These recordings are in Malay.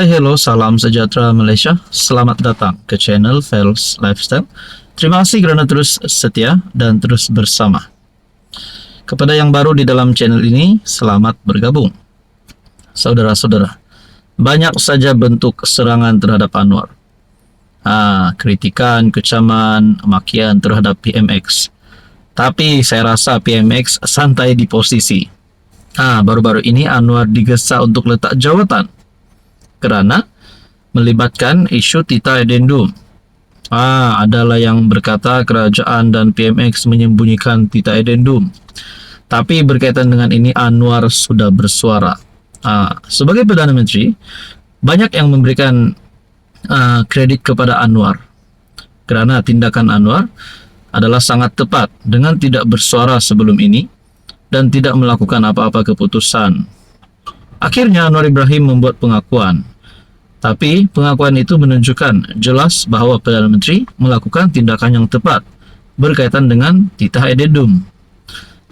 Hai, hello, salam sejahtera Malaysia. Selamat datang ke channel Fels Lifestyle. Terima kasih kerana terus setia dan terus bersama. Kepada yang baru di dalam channel ini, selamat bergabung. Saudara-saudara, banyak saja bentuk serangan terhadap Anwar. Kritikan, kecaman, makian terhadap PMX. Tapi saya rasa PMX santai di posisi. Baru-baru ini Anwar digesa untuk letak jawatan kerana melibatkan isu Tita Edendum. Adalah yang berkata kerajaan dan PMX menyembunyikan Tita Edendum. Tapi berkaitan dengan ini Anwar sudah bersuara. Sebagai Perdana Menteri, banyak yang memberikan kredit kepada Anwar kerana tindakan Anwar adalah sangat tepat dengan tidak bersuara sebelum ini dan tidak melakukan apa-apa keputusan. Akhirnya Anwar Ibrahim membuat pengakuan. Tapi pengakuan itu menunjukkan jelas bahawa Perdana Menteri melakukan tindakan yang tepat berkaitan dengan Tita Edendum.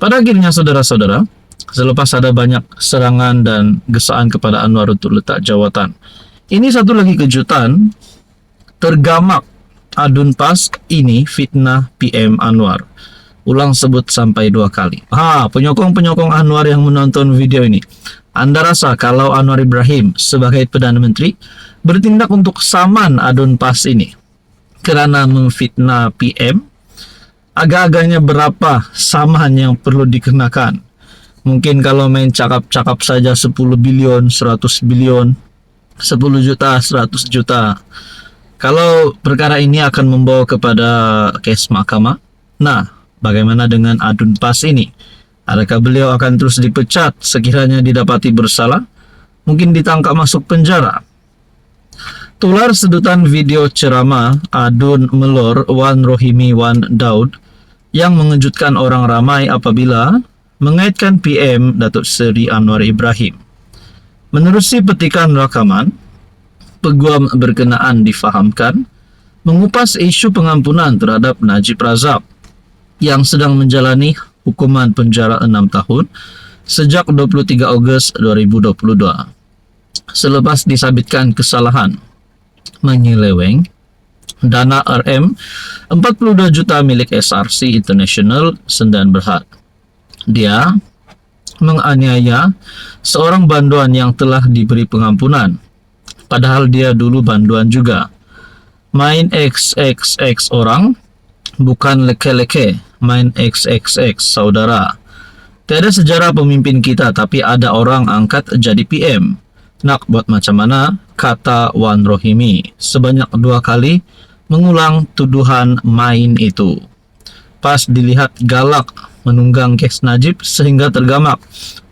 Pada akhirnya saudara-saudara, selepas ada banyak serangan dan gesaan kepada Anwar untuk letak jawatan, ini satu lagi kejutan, tergamak adun PAS ini fitnah PM Anwar. Ulang sebut sampai 2 kali. Penyokong-penyokong Anwar yang menonton video ini, anda rasa kalau Anwar Ibrahim sebagai Perdana Menteri bertindak untuk saman adun PAS ini kerana memfitnah PM, agak-agaknya berapa saman yang perlu dikenakan? Mungkin kalau main cakap-cakap saja 10 bilion, 100 bilion, 10 juta, 100 juta. Kalau perkara ini akan membawa kepada kes mahkamah, bagaimana dengan adun PAS ini? Adakah beliau akan terus dipecat sekiranya didapati bersalah? Mungkin ditangkap masuk penjara? Tular sedutan video ceramah adun melor Wan Rohimi Wan Daud yang mengejutkan orang ramai apabila mengaitkan PM Datuk Seri Anwar Ibrahim. Menerusi petikan rakaman, peguam berkenaan difahamkan mengupas isu pengampunan terhadap Najib Razak yang sedang menjalani hukuman penjara 6 tahun sejak 23 Ogos 2022. Selepas disabitkan kesalahan menyeleweng dana RM 42 juta milik SRC International Sendan Berhad. Dia menganiaya seorang banduan yang telah diberi pengampunan, padahal dia dulu banduan juga. Main XXX orang, bukan leke-leke, main XXX saudara. Tiada sejarah pemimpin kita, tapi ada orang angkat jadi PM. Nak buat macam mana? Kata Wan Rohimi sebanyak 2 kali mengulang tuduhan main itu. PAS dilihat galak menunggang kes Najib sehingga tergamak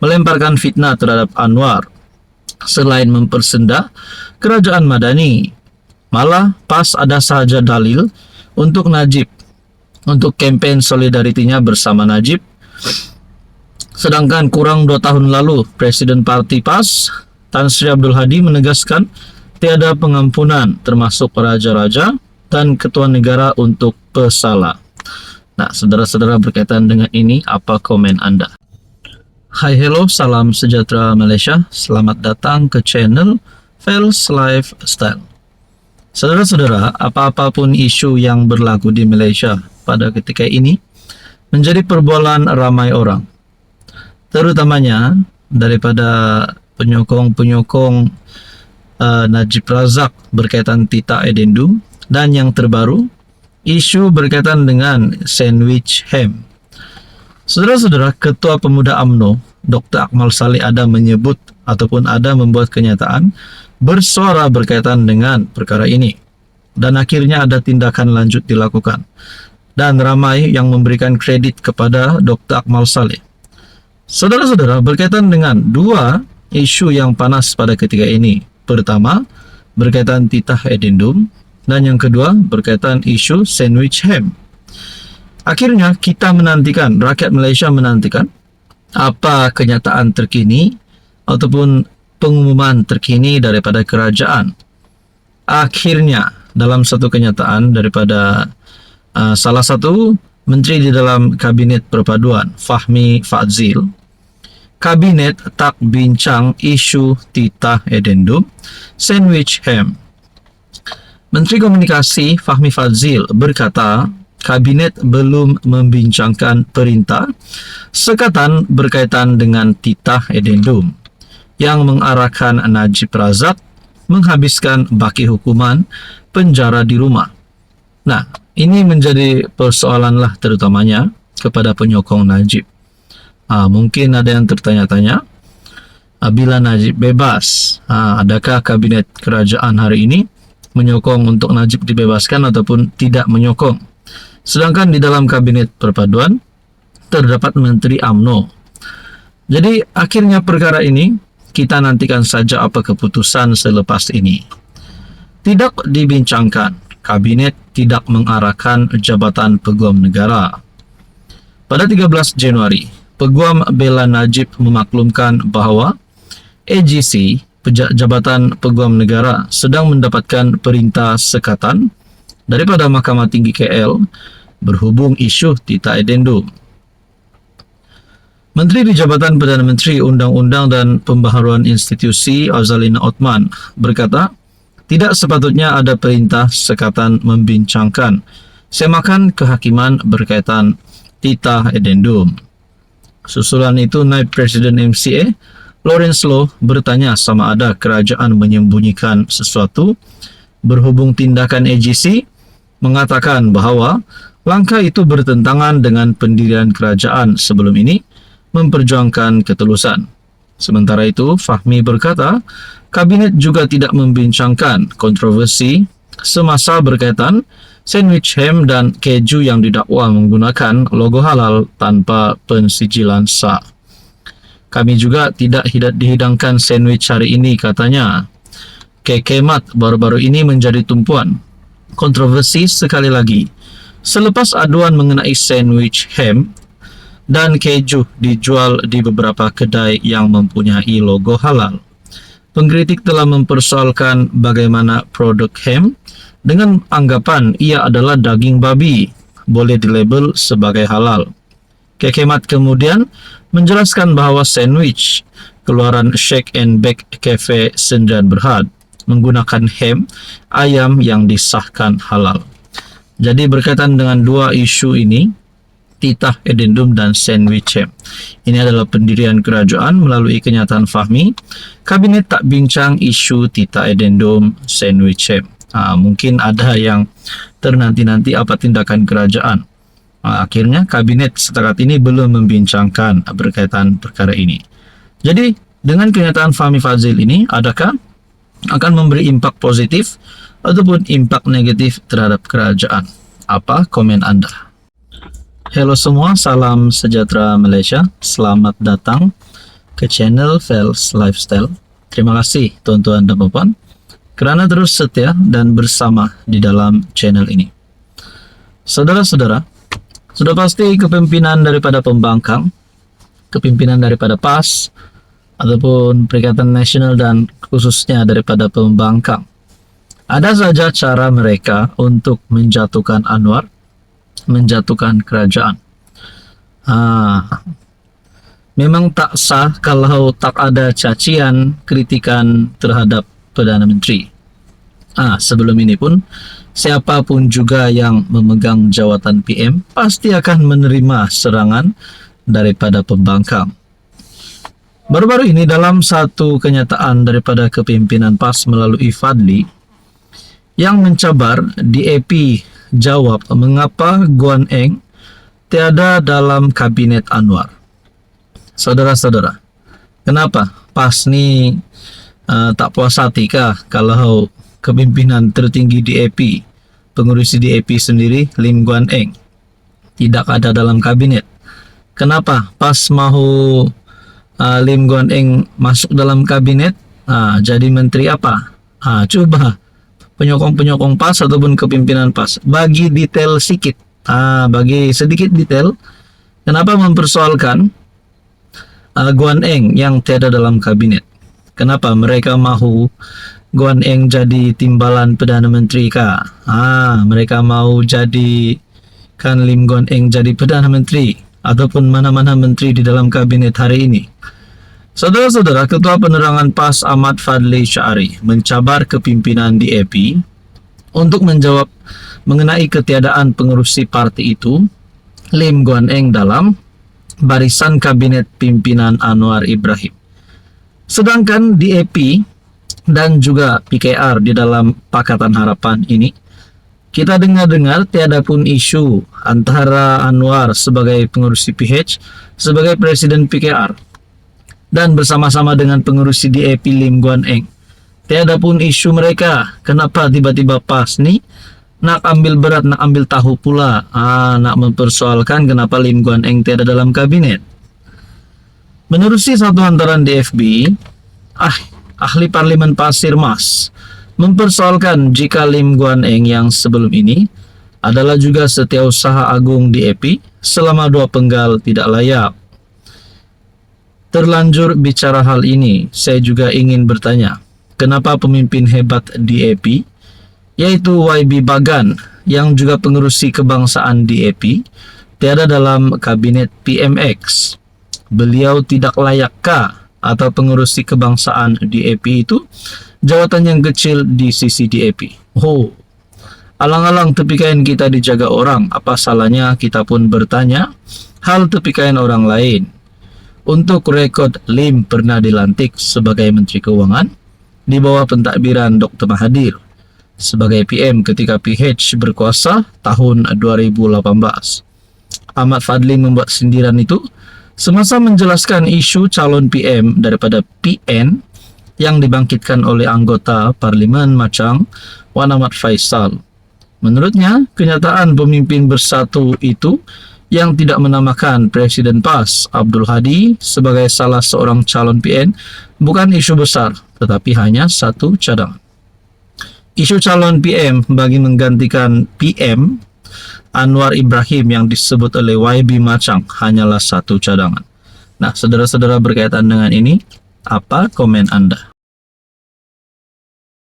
melemparkan fitnah terhadap Anwar. Selain mempersenda kerajaan Madani, malah PAS ada sahaja dalil untuk Najib, untuk kempen solidaritinya bersama Najib. Sedangkan kurang 2 tahun lalu, Presiden Parti PAS, Tan Sri Abdul Hadi menegaskan tiada pengampunan termasuk raja-raja dan ketua negara untuk pesalah. Saudara-saudara, berkaitan dengan ini, apa komen anda? Hai, hello, salam sejahtera Malaysia. Selamat datang ke channel Fels Lifestyle. Saudara-saudara, apa-apapun isu yang berlaku di Malaysia pada ketika ini menjadi perbualan ramai orang, terutamanya daripada penyokong-penyokong Najib Razak berkaitan Tita Edendum, dan yang terbaru isu berkaitan dengan sandwich ham. Saudara-saudara, Ketua Pemuda UMNO Dr. Akmal Saleh ada menyebut ataupun ada membuat kenyataan bersuara berkaitan dengan perkara ini, dan akhirnya ada tindakan lanjut dilakukan, dan ramai yang memberikan kredit kepada Dr. Akmal Saleh. Saudara-saudara, berkaitan dengan 2 isu yang panas pada ketika ini. Pertama, berkaitan Tita Edendum, dan yang kedua berkaitan isu sandwich ham. Akhirnya kita menantikan, rakyat Malaysia menantikan apa kenyataan terkini ataupun pengumuman terkini daripada kerajaan. Akhirnya dalam satu kenyataan daripada salah satu menteri di dalam Kabinet Perpaduan, Fahmi Fadzil, Kabinet tak bincang isu titah edendum sandwich ham. Menteri Komunikasi Fahmi Fadzil berkata, Kabinet belum membincangkan perintah sekatan berkaitan dengan titah edendum yang mengarahkan Najib Razak menghabiskan baki hukuman penjara di rumah. Nah, ini menjadi persoalan lah terutamanya kepada penyokong Najib. Mungkin ada yang tertanya-tanya, bila Najib bebas, adakah kabinet kerajaan hari ini menyokong untuk Najib dibebaskan ataupun tidak menyokong? Sedangkan di dalam kabinet perpaduan terdapat Menteri UMNO. Jadi akhirnya perkara ini kita nantikan saja apa keputusan selepas ini. Tidak dibincangkan, kabinet tidak mengarahkan jabatan peguam negara. Pada 13 Januari, Peguam Bela Najib memaklumkan bahawa AGC, Jabatan Peguam Negara, sedang mendapatkan perintah sekatan daripada Mahkamah Tinggi KL berhubung isu titah edendum. Menteri di Jabatan Perdana Menteri Undang-Undang dan Pembaharuan Institusi Azalina Othman berkata, tidak sepatutnya ada perintah sekatan membincangkan semakan kehakiman berkaitan titah edendum. Susulan itu, Naib Presiden MCA Lawrence Loh bertanya sama ada kerajaan menyembunyikan sesuatu berhubung tindakan AGC mengatakan bahawa langkah itu bertentangan dengan pendirian kerajaan sebelum ini memperjuangkan ketulusan. Sementara itu, Fahmi berkata, Kabinet juga tidak membincangkan kontroversi semasa berkaitan sandwich ham dan keju yang didakwa menggunakan logo halal tanpa pensijilan sah. Kami juga tidak dihidangkan sandwich hari ini, katanya. Kekemat baru-baru ini menjadi tumpuan kontroversi sekali lagi selepas aduan mengenai sandwich ham dan keju dijual di beberapa kedai yang mempunyai logo halal. Pengkritik telah mempersoalkan bagaimana produk ham dengan anggapan ia adalah daging babi boleh dilabel sebagai halal. Kekemat kemudian menjelaskan bahawa sandwich keluaran Shake and Bake Cafe Sendirian Berhad menggunakan ham ayam yang disahkan halal. Jadi berkaitan dengan dua isu ini, titah edendum dan sandwich ham, ini adalah pendirian kerajaan melalui kenyataan Fahmi, Kabinet tak bincang isu titah edendum sandwich ham. Mungkin ada yang ternanti-nanti apa tindakan kerajaan. Akhirnya kabinet setakat ini belum membincangkan berkaitan perkara ini. Jadi dengan kenyataan Fahmi Fadzil ini, adakah akan memberi impak positif ataupun impak negatif terhadap kerajaan? Apa komen Anda? Halo semua, salam sejahtera Malaysia. Selamat datang ke channel Fels Lifestyle. Terima kasih tuan-tuan dan puan kerana terus setia dan bersama di dalam channel ini. Saudara-saudara, sudah pasti kepimpinan daripada pembangkang, kepimpinan daripada PAS ataupun Perikatan Nasional dan khususnya daripada pembangkang, ada saja cara mereka untuk menjatuhkan Anwar, menjatuhkan kerajaan. Memang tak sah kalau tak ada cacian, kritikan terhadap Perdana Menteri. Sebelum ini pun, siapapun juga yang memegang jawatan PM pasti akan menerima serangan daripada pembangkang. Baru-baru ini dalam satu kenyataan daripada kepimpinan PAS melalui Fadli yang mencabar DAP jawab mengapa Guan Eng tiada dalam kabinet Anwar. Saudara-saudara, kenapa PAS ni tak puas hati kah kalau kepimpinan tertinggi DAP, pengurusi DAP sendiri, Lim Guan Eng, tidak ada dalam kabinet? Kenapa PAS mahu Lim Guan Eng masuk dalam kabinet? Jadi menteri apa? Cuba penyokong-penyokong PAS ataupun kepimpinan PAS bagi detail sikit, bagi sedikit detail kenapa mempersoalkan Guan Eng yang tiada dalam kabinet. Kenapa mereka mahu Guan Eng jadi timbalan Perdana Menteri kah? Mereka mahu jadikan Lim Guan Eng jadi Perdana Menteri ataupun mana-mana menteri di dalam kabinet hari ini. Saudara-saudara, Ketua Penerangan PAS Ahmad Fadli Syari mencabar kepimpinan DAP untuk menjawab mengenai ketiadaan pengerusi parti itu, Lim Guan Eng dalam barisan kabinet pimpinan Anwar Ibrahim. Sedangkan DAP dan juga PKR di dalam Pakatan Harapan ini, kita dengar-dengar tiada pun isu antara Anwar sebagai pengurusi PH sebagai presiden PKR dan bersama-sama dengan pengurusi DAP Lim Guan Eng. Tiada pun isu mereka. Kenapa tiba-tiba PAS nih nak ambil berat, nak ambil tahu pula, nak mempersoalkan kenapa Lim Guan Eng tiada dalam kabinet. Menerusi satu hantaran DFB, ahli parlimen Pasir Mas mempersoalkan jika Lim Guan Eng yang sebelum ini adalah juga setiausaha agung DAP selama 2 penggal tidak layak. Terlanjur bicara hal ini, saya juga ingin bertanya, kenapa pemimpin hebat DAP, yaitu YB Bagan, yang juga pengerusi kebangsaan DAP, tiada dalam kabinet PMX? Beliau tidak layakkah atau pengerusi kebangsaan DAP itu jawatan yang kecil di sisi DAP? Alang-alang tepikain kita dijaga orang, apa salahnya kita pun bertanya hal tepikain orang lain. Untuk rekod, Lim pernah dilantik sebagai Menteri Keuangan di bawah pentadbiran Dr. Mahathir sebagai PM ketika PH berkuasa tahun 2018. Ahmad Fadli membuat sindiran itu semasa menjelaskan isu calon PM daripada PN yang dibangkitkan oleh anggota Parlimen Machang Wan Ahmad Faisal. Menurutnya, kenyataan pemimpin bersatu itu yang tidak menamakan Presiden PAS Abdul Hadi sebagai salah seorang calon PN bukan isu besar, tetapi hanya satu cadangan. Isu calon PM bagi menggantikan PM Anwar Ibrahim yang disebut oleh YB Machang hanyalah satu cadangan. Nah, saudara-saudara, berkaitan dengan ini, apa komen Anda?